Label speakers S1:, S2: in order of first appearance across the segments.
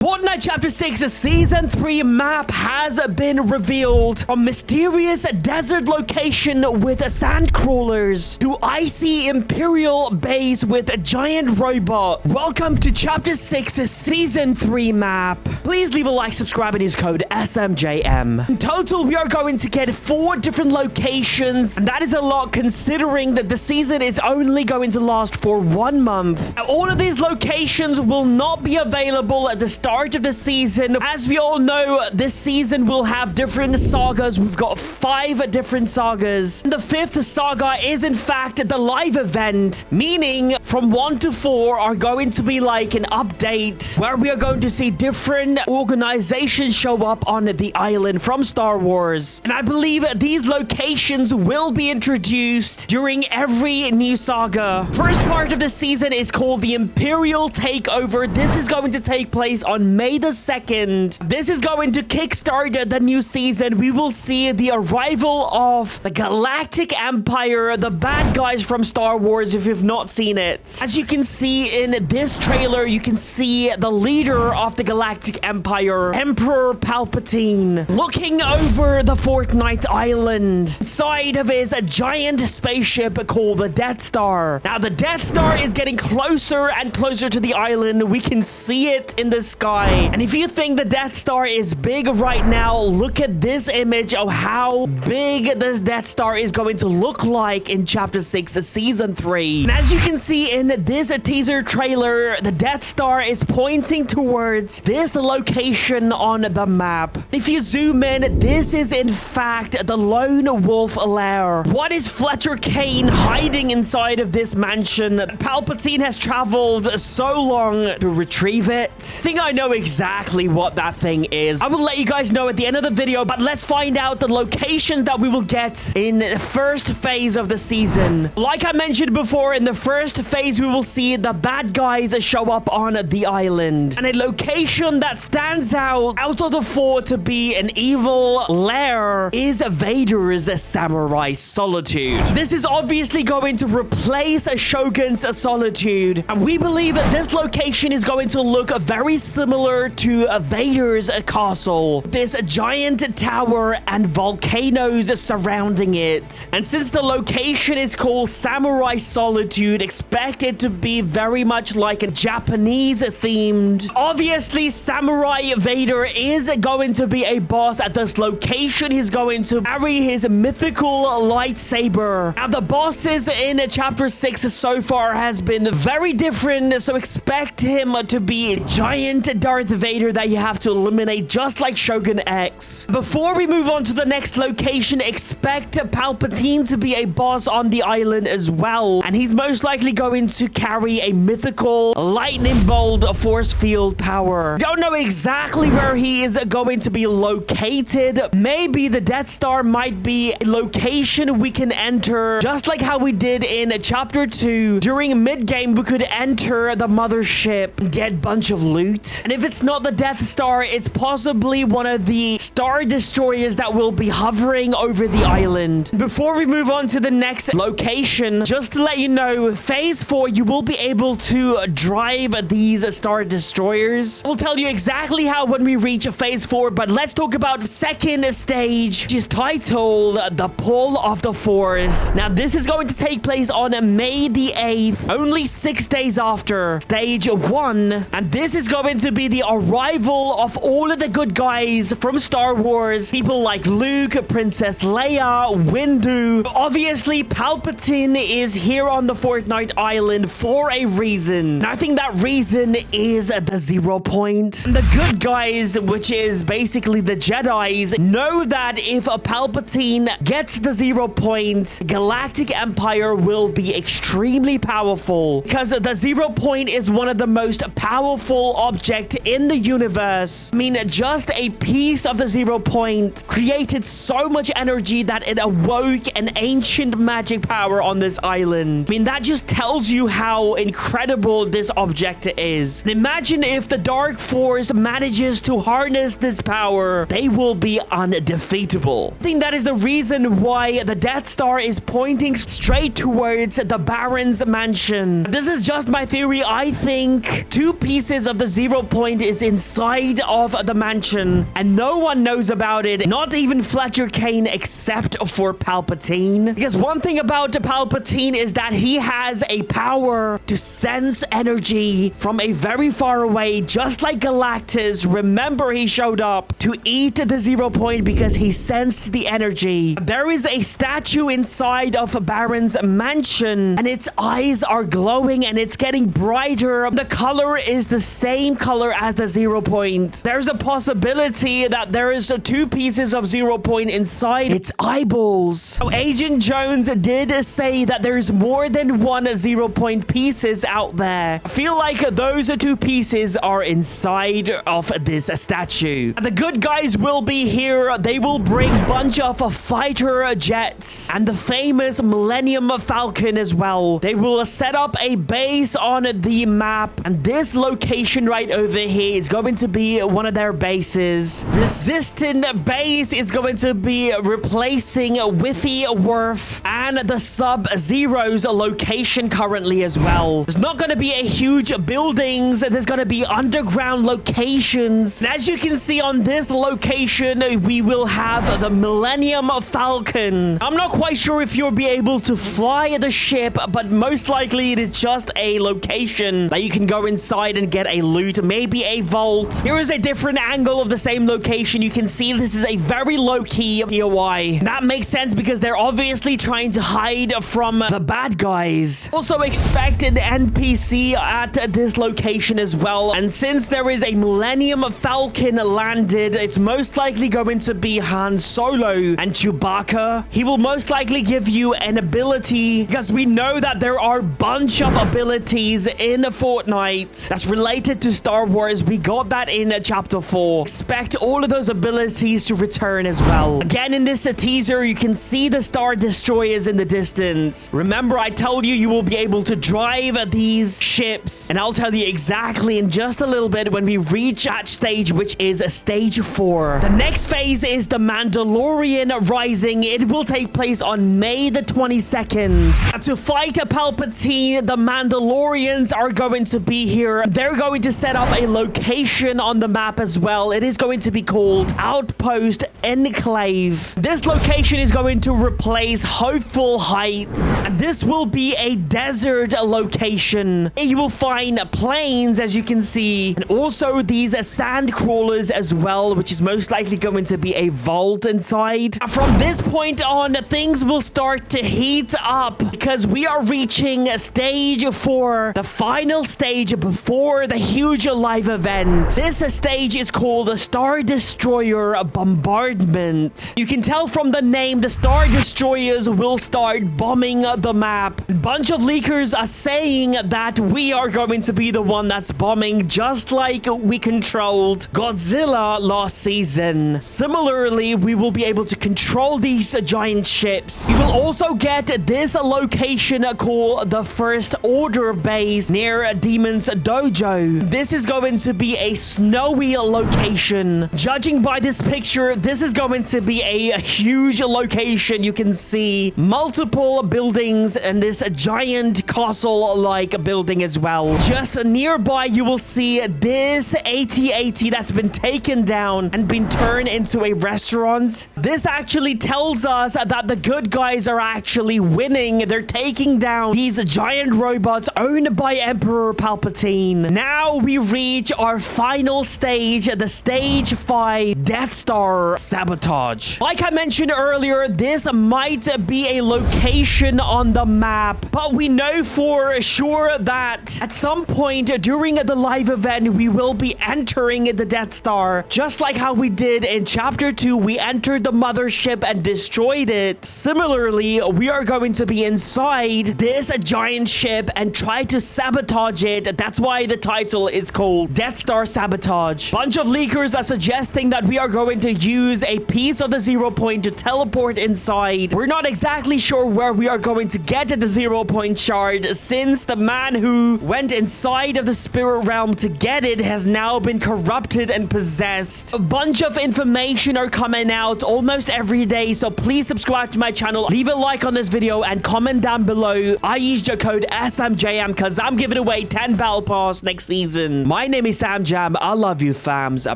S1: Fortnite Chapter 6 Season 3 map has been revealed. A mysterious desert location with sand crawlers to icy Imperial base with a giant robot. Welcome to Chapter 6 Season 3 map. Please leave a like, subscribe, and use code SMJM. In total, we are going to get 4 different locations, and that is a lot considering that the season is only going to last for 1 month. All of these locations will not be available at the start of the season. As we all know, this season will have different sagas. We've got 5 different sagas. The 5th saga is in fact the live event, meaning from 1 to 4 are going to be like an update where we are going to see different organizations show up on the island from Star Wars. And I believe these locations will be introduced during every new saga. First part of the season is called the Imperial Takeover. This is going to take place on May the 2nd. This is going to kickstart the new season. We will see the arrival of the Galactic Empire, the bad guys from Star Wars if you've not seen it. As you can see in this trailer, you can see the leader of the Galactic Empire, Emperor Palpatine, looking over the Fortnite island. Inside of his a giant spaceship called the Death Star. Now the Death Star is getting closer and closer to the island. We can see it in the sky. And if you think the Death Star is big right now, look at this image of how big this Death Star is going to look like in Chapter 6 Season 3. And as you can see in this teaser trailer, the Death Star is pointing towards this location on the map. If you zoom in, this is in fact the Lone Wolf lair. What is Fletcher Kane hiding inside of this mansion? Palpatine has traveled so long to retrieve it. I think I know exactly what that thing is. I will let you guys know at the end of the video, but let's find out the locations that we will get in the first phase of the season. Like I mentioned before, in the first phase, we will see the bad guys show up on the island. And a location that stands out of the 4 to be an evil lair is Vader's Samurai Solitude. This is obviously going to replace Shogun's Solitude. And we believe that this location is going to look very similar to Vader's castle. There's a giant tower and volcanoes surrounding it. And since the location is called Samurai Solitude, expect it to be very much like a Japanese themed. Obviously, Samurai Vader is going to be a boss at this location. He's going to carry his mythical lightsaber. Now, the bosses in Chapter 6 so far has been very different, so expect him to be a giant Darth Vader that you have to eliminate, just like Shogun X. Before we move on to the next location, expect Palpatine to be a boss on the island as well, and he's most likely going to carry a mythical lightning bolt force field power. Don't know exactly where he is going to be located. Maybe the Death Star might be a location we can enter, just like how we did in Chapter 2. During mid-game, we could enter the mothership and get a bunch of loot. And if it's not the Death Star, it's possibly one of the Star Destroyers that will be hovering over the island. Before we move on to the next location, just to let you know, Phase 4, you will be able to drive these Star Destroyers. We'll tell you exactly how when we reach Phase 4, but let's talk about the second stage, which is titled The Pull of the Force. Now, this is going to take place on May the 8th, only 6 days after Stage 1, and this is going to be the arrival of all of the good guys from Star Wars. People like Luke, Princess Leia, Windu. Obviously, Palpatine is here on the Fortnite island for a reason. And I think that reason is the 0 point. And the good guys, which is basically the Jedis, know that if a Palpatine gets the 0 point, Galactic Empire will be extremely powerful, because the 0 point is one of the most powerful objects in the universe. I mean, just a piece of the 0 point created so much energy that it awoke an ancient magic power on this island. I mean, that just tells you how incredible this object is. And imagine if the Dark Force manages to harness this power, they will be undefeatable. I think that is the reason why the Death Star is pointing straight towards the Baron's mansion. This is just my theory. I think 2 pieces of the 0 point is inside of the mansion, and no one knows about it, not even Fletcher Kane except for Palpatine. Because one thing about Palpatine is that he has a power to sense energy from a very far away, just like Galactus. Remember, he showed up to eat the 0 point because he sensed the energy. There is a statue inside of Baron's mansion, and its eyes are glowing and it's getting brighter. The color is the same color as the 0 point. There's a possibility that there is 2 pieces of 0 point inside its eyeballs. So Agent Jones did say that there's more than 1 0 point pieces out there. I feel like those 2 pieces are inside of this statue. The good guys will be here. They will bring a bunch of fighter jets and the famous Millennium Falcon as well. They will set up a base on the map, and this location right over here is going to be one of their bases. Resistant base is going to be replacing Withy Wharf and the Sub-Zero's location currently as well. There's not going to be a huge buildings. There's going to be underground locations. And as you can see on this location, we will have the Millennium Falcon. I'm not quite sure if you'll be able to fly the ship, but most likely it is just a location that you can go inside and get a loot, maybe a vault. Here is a different angle of the same location. You can see this is a very low-key POI. That makes sense because they're obviously trying to hide from the bad guys. Also expect an NPC at this location as well. And since there is a Millennium Falcon landed, it's most likely going to be Han Solo and Chewbacca. He will most likely give you an ability, because we know that there are a bunch of abilities in Fortnite that's related to Star Wars. We got that in chapter 4. Expect all of those abilities to return as well. Again, in this teaser, you can see the Star Destroyers in the distance. Remember, I told you will be able to drive these ships, and I'll tell you exactly in just a little bit when we reach that stage, which is stage 4. The next phase is the Mandalorian Rising. It will take place on May the 22nd. To fight Palpatine, the Mandalorians are going to be here. They're going to set up a location on the map as well. It is going to be called Outpost Enclave. This location is going to replace Hopeful Heights. This will be a desert location. You will find plains, as you can see, and also these sand crawlers as well, which is most likely going to be a vault inside. From this point on, things will start to heat up because we are reaching stage 4, the final stage before the huge live event. This stage is called the Star Destroyer Bombardment. You can tell from the name, the Star Destroyers will start bombing the map. A bunch of leakers are saying that we are going to be the one that's bombing, just like we controlled Godzilla last season. Similarly, we will be able to control these giant ships. We will also get this location called the First Order base near Demon's Dojo. This is going to be a snowy location. Judging by this picture, this is going to be a huge location. You can see multiple buildings and this giant castle-like building as well. Just nearby, you will see this AT-AT that's been taken down and been turned into a restaurant. This actually tells us that the good guys are actually winning. They're taking down these giant robots owned by Emperor Palpatine. Now we reach our final stage, the stage 5 Death Star Sabotage. Like I mentioned earlier, this might be a location on the map, but we know for sure that at some point during the live event, we will be entering the Death Star. Just like how we did in Chapter 2, we entered the mothership and destroyed it. Similarly, we are going to be inside this giant ship and try to sabotage it. That's why the title is called Death Star Sabotage. Bunch of leakers are suggesting that we are going to use use a piece of the 0 point to teleport inside. We're not exactly sure where we are going to get the 0 point shard, since the man who went inside of the spirit realm to get it has now been corrupted and possessed. A bunch of information are coming out almost every day, so please subscribe to my channel, leave a like on this video, and comment down below. I use your code SMJM because I'm giving away 10 battle pass next season. My name is Sam Jam. I love you, fams.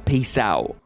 S1: Peace out.